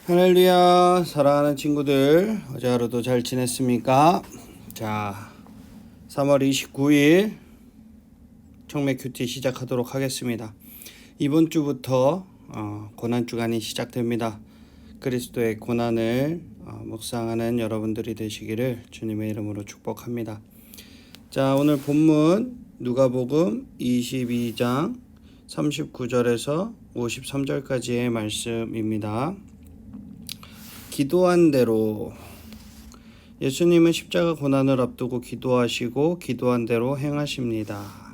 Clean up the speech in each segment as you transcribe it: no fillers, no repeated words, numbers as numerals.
할렐루야, 사랑하는 친구들, 어제 하루도 잘 지냈습니까? 자, 3월 29일 청매 큐티 시작하도록 하겠습니다. 이번 주부터 고난 주간이 시작됩니다. 그리스도의 고난을 묵상하는 여러분들이 되시기를 주님의 이름으로 축복합니다. 자, 오늘 본문 누가복음 22장 39절에서 53절까지의 말씀입니다. 기도한 대로. 예수님은 십자가 고난을 앞두고 기도하시고 기도한 대로 행하십니다.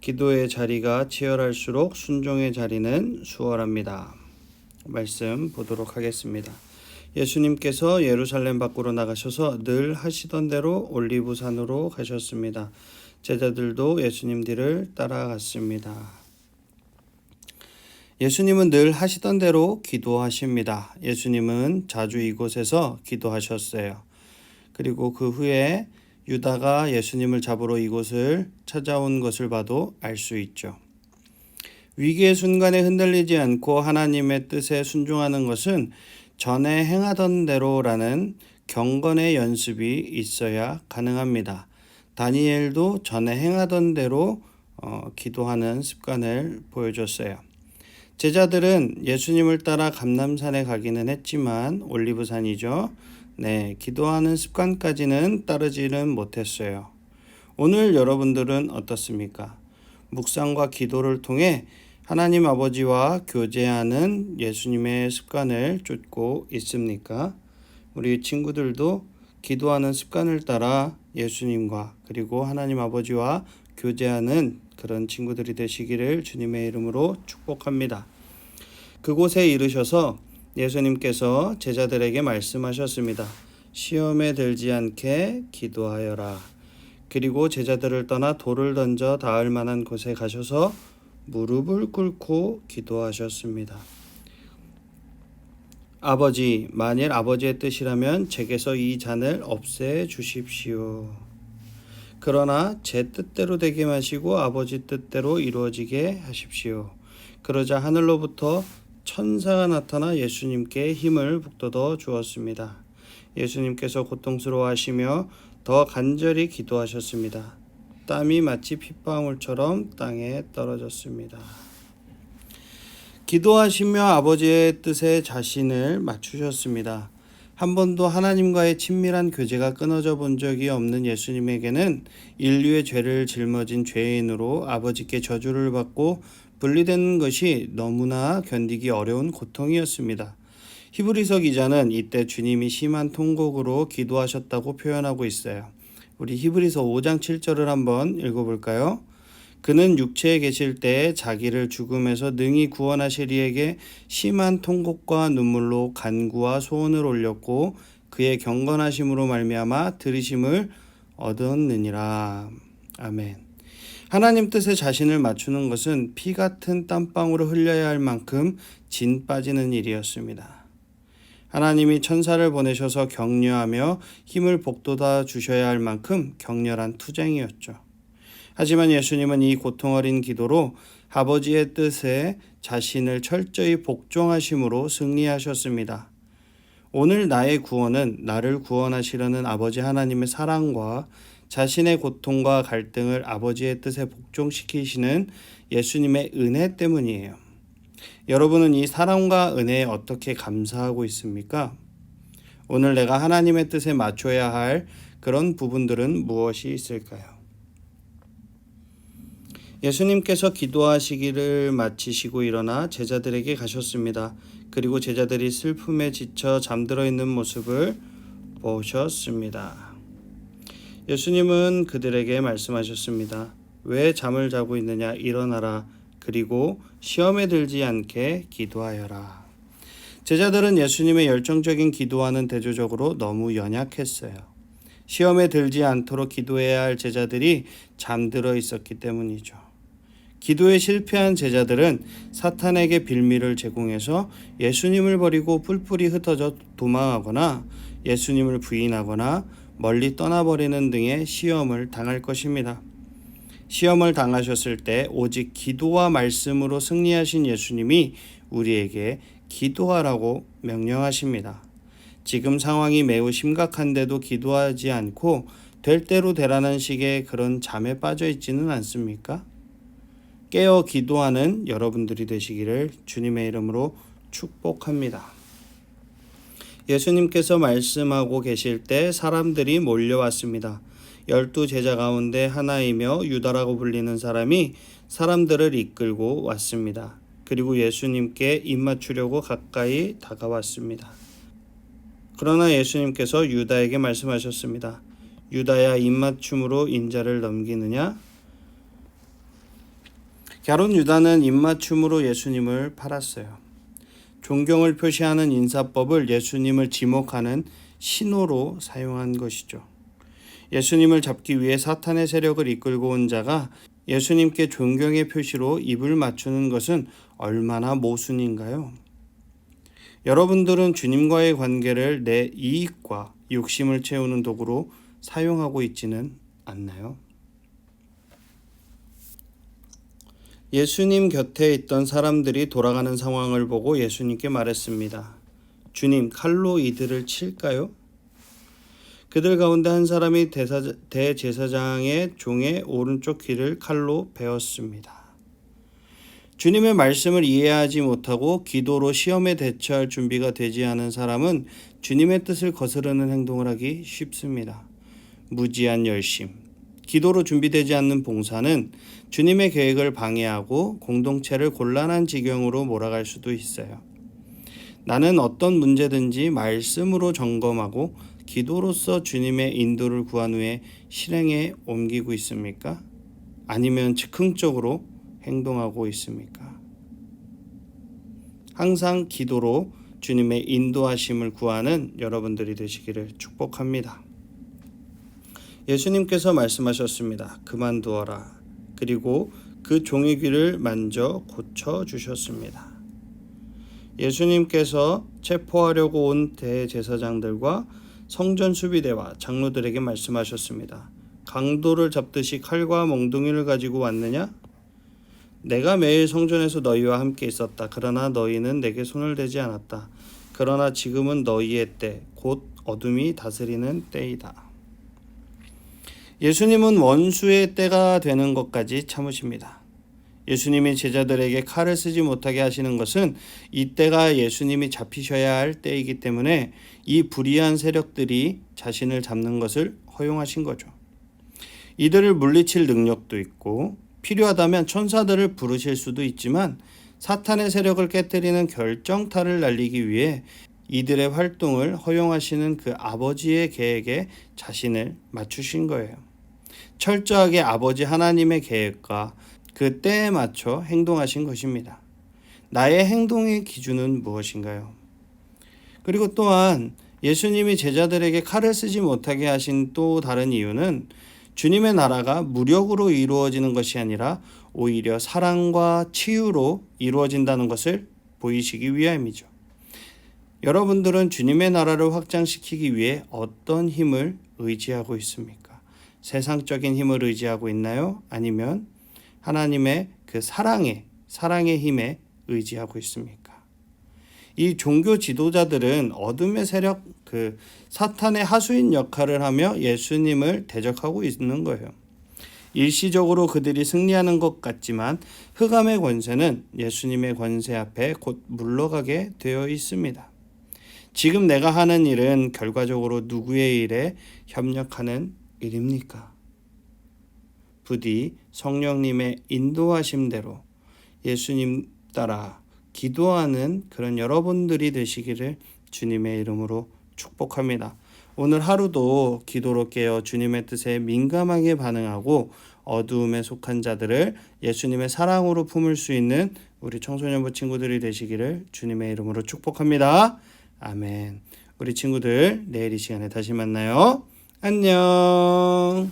기도의 자리가 치열할수록 순종의 자리는 수월합니다. 말씀 보도록 하겠습니다. 예수님께서 예루살렘 밖으로 나가셔서 늘 하시던 대로 올리브산으로 가셨습니다. 제자들도 예수님 뒤를 따라갔습니다. 예수님은 늘 하시던 대로 기도하십니다. 예수님은 자주 이곳에서 기도하셨어요. 그리고 그 후에 유다가 예수님을 잡으러 이곳을 찾아온 것을 봐도 알 수 있죠. 위기의 순간에 흔들리지 않고 하나님의 뜻에 순종하는 것은 전에 행하던 대로라는 경건의 연습이 있어야 가능합니다. 다니엘도 전에 행하던 대로 기도하는 습관을 보여줬어요. 제자들은 예수님을 따라 감람산에 가기는 했지만 올리브산이죠. 기도하는 습관까지는 따르지는 못했어요. 오늘 여러분들은 어떻습니까? 묵상과 기도를 통해 하나님 아버지와 교제하는 예수님의 습관을 쫓고 있습니까? 우리 친구들도 기도하는 습관을 따라 예수님과 그리고 하나님 아버지와 교제하는 그런 친구들이 되시기를 주님의 이름으로 축복합니다. 그곳에 이르셔서 예수님께서 제자들에게 말씀하셨습니다. 시험에 들지 않게 기도하여라. 그리고 제자들을 떠나 돌을 던져 닿을 만한 곳에 가셔서 무릎을 꿇고 기도하셨습니다. 아버지, 만일 아버지의 뜻이라면 제게서 이 잔을 없애 주십시오. 그러나 제 뜻대로 되게 마시고 아버지 뜻대로 이루어지게 하십시오. 그러자 하늘로부터 천사가 나타나 예수님께 힘을 북돋워 주었습니다. 예수님께서 고통스러워하시며 더 간절히 기도하셨습니다. 땀이 마치 핏방울처럼 땅에 떨어졌습니다. 기도하시며 아버지의 뜻에 자신을 맞추셨습니다. 한 번도 하나님과의 친밀한 교제가 끊어져 본 적이 없는 예수님에게는 인류의 죄를 짊어진 죄인으로 아버지께 저주를 받고 분리되는 것이 너무나 견디기 어려운 고통이었습니다. 히브리서 기자는 이때 주님이 심한 통곡으로 기도하셨다고 표현하고 있어요. 우리 히브리서 5장 7절을 한번 읽어볼까요? 그는 육체에 계실 때에 자기를 죽음에서 능히 구원하실 이에게 심한 통곡과 눈물로 간구와 소원을 올렸고 그의 경건하심으로 말미암아 들으심을 얻었느니라. 아멘. 하나님 뜻에 자신을 맞추는 것은 피 같은 땀방울을 흘려야 할 만큼 진 빠지는 일이었습니다. 하나님이 천사를 보내셔서 격려하며 힘을 북돋아 주셔야 할 만큼 격렬한 투쟁이었죠. 하지만 예수님은 이 고통 어린 기도로 아버지의 뜻에 자신을 철저히 복종하심으로 승리하셨습니다. 오늘 나의 구원은 나를 구원하시려는 아버지 하나님의 사랑과 자신의 고통과 갈등을 아버지의 뜻에 복종시키시는 예수님의 은혜 때문이에요. 여러분은 이 사랑과 은혜에 어떻게 감사하고 있습니까? 오늘 내가 하나님의 뜻에 맞춰야 할 그런 부분들은 무엇이 있을까요? 예수님께서 기도하시기를 마치시고 일어나 제자들에게 가셨습니다. 그리고 제자들이 슬픔에 지쳐 잠들어 있는 모습을 보셨습니다. 예수님은 그들에게 말씀하셨습니다. 왜 잠을 자고 있느냐? 일어나라. 그리고 시험에 들지 않게 기도하여라. 제자들은 예수님의 열정적인 기도와는 대조적으로 너무 연약했어요. 시험에 들지 않도록 기도해야 할 제자들이 잠들어 있었기 때문이죠. 기도에 실패한 제자들은 사탄에게 빌미를 제공해서 예수님을 버리고 뿔뿔이 흩어져 도망하거나 예수님을 부인하거나 멀리 떠나버리는 등의 시험을 당할 것입니다. 시험을 당하셨을 때 오직 기도와 말씀으로 승리하신 예수님이 우리에게 기도하라고 명령하십니다. 지금 상황이 매우 심각한데도 기도하지 않고 될 대로 되라는 식의 그런 잠에 빠져 있지는 않습니까? 깨어 기도하는 여러분들이 되시기를 주님의 이름으로 축복합니다. 예수님께서 말씀하고 계실 때 사람들이 몰려왔습니다. 12제자 가운데 하나이며 유다라고 불리는 사람이 사람들을 이끌고 왔습니다. 그리고 예수님께 입맞추려고 가까이 다가왔습니다. 그러나 예수님께서 유다에게 말씀하셨습니다. 유다야, 입맞춤으로 인자를 넘기느냐? 갸론 유다는 입맞춤으로 예수님을 팔았어요. 존경을 표시하는 인사법을 예수님을 지목하는 신호로 사용한 것이죠. 예수님을 잡기 위해 사탄의 세력을 이끌고 온 자가 예수님께 존경의 표시로 입을 맞추는 것은 얼마나 모순인가요? 여러분들은 주님과의 관계를 내 이익과 욕심을 채우는 도구로 사용하고 있지는 않나요? 예수님 곁에 있던 사람들이 돌아가는 상황을 보고 예수님께 말했습니다. 주님, 칼로 이들을 칠까요? 그들 가운데 한 사람이 대제사장의 종의 오른쪽 귀를 칼로 베었습니다. 주님의 말씀을 이해하지 못하고 기도로 시험에 대처할 준비가 되지 않은 사람은 주님의 뜻을 거스르는 행동을 하기 쉽습니다. 무지한 열심, 기도로 준비되지 않는 봉사는 주님의 계획을 방해하고 공동체를 곤란한 지경으로 몰아갈 수도 있어요. 나는 어떤 문제든지 말씀으로 점검하고 기도로서 주님의 인도를 구한 후에 실행에 옮기고 있습니까? 아니면 즉흥적으로 행동하고 있습니까? 항상 기도로 주님의 인도하심을 구하는 여러분들이 되시기를 축복합니다. 예수님께서 말씀하셨습니다. 그만두어라. 그리고 그 종의 귀를 만져 고쳐주셨습니다. 예수님께서 체포하려고 온 대제사장들과 성전 수비대와 장로들에게 말씀하셨습니다. 강도를 잡듯이 칼과 몽둥이를 가지고 왔느냐? 내가 매일 성전에서 너희와 함께 있었다. 그러나 너희는 내게 손을 대지 않았다. 그러나 지금은 너희의 때, 곧 어둠이 다스리는 때이다. 예수님은 원수의 때가 되는 것까지 참으십니다. 예수님이 제자들에게 칼을 쓰지 못하게 하시는 것은 이 때가 예수님이 잡히셔야 할 때이기 때문에 이 불의한 세력들이 자신을 잡는 것을 허용하신 거죠. 이들을 물리칠 능력도 있고 필요하다면 천사들을 부르실 수도 있지만 사탄의 세력을 깨뜨리는 결정타를 날리기 위해 이들의 활동을 허용하시는 그 아버지의 계획에 자신을 맞추신 거예요. 철저하게 아버지 하나님의 계획과 그 때에 맞춰 행동하신 것입니다. 나의 행동의 기준은 무엇인가요? 그리고 또한 예수님이 제자들에게 칼을 쓰지 못하게 하신 또 다른 이유는 주님의 나라가 무력으로 이루어지는 것이 아니라 오히려 사랑과 치유로 이루어진다는 것을 보이시기 위함이죠. 여러분들은 주님의 나라를 확장시키기 위해 어떤 힘을 의지하고 있습니까? 세상적인 힘을 의지하고 있나요? 아니면 하나님의 그 사랑의 힘에 의지하고 있습니까? 이 종교 지도자들은 어둠의 세력, 그 사탄의 하수인 역할을 하며 예수님을 대적하고 있는 거예요. 일시적으로 그들이 승리하는 것 같지만 흑암의 권세는 예수님의 권세 앞에 곧 물러가게 되어 있습니다. 지금 내가 하는 일은 결과적으로 누구의 일에 협력하는 일입니까? 부디 성령님의 인도하심대로 예수님 따라 기도하는 그런 여러분들이 되시기를 주님의 이름으로 축복합니다. 오늘 하루도 기도로 깨어 주님의 뜻에 민감하게 반응하고 어두움에 속한 자들을 예수님의 사랑으로 품을 수 있는 우리 청소년부 친구들이 되시기를 주님의 이름으로 축복합니다. 아멘. 우리 친구들 내일 이 시간에 다시 만나요. 안녕.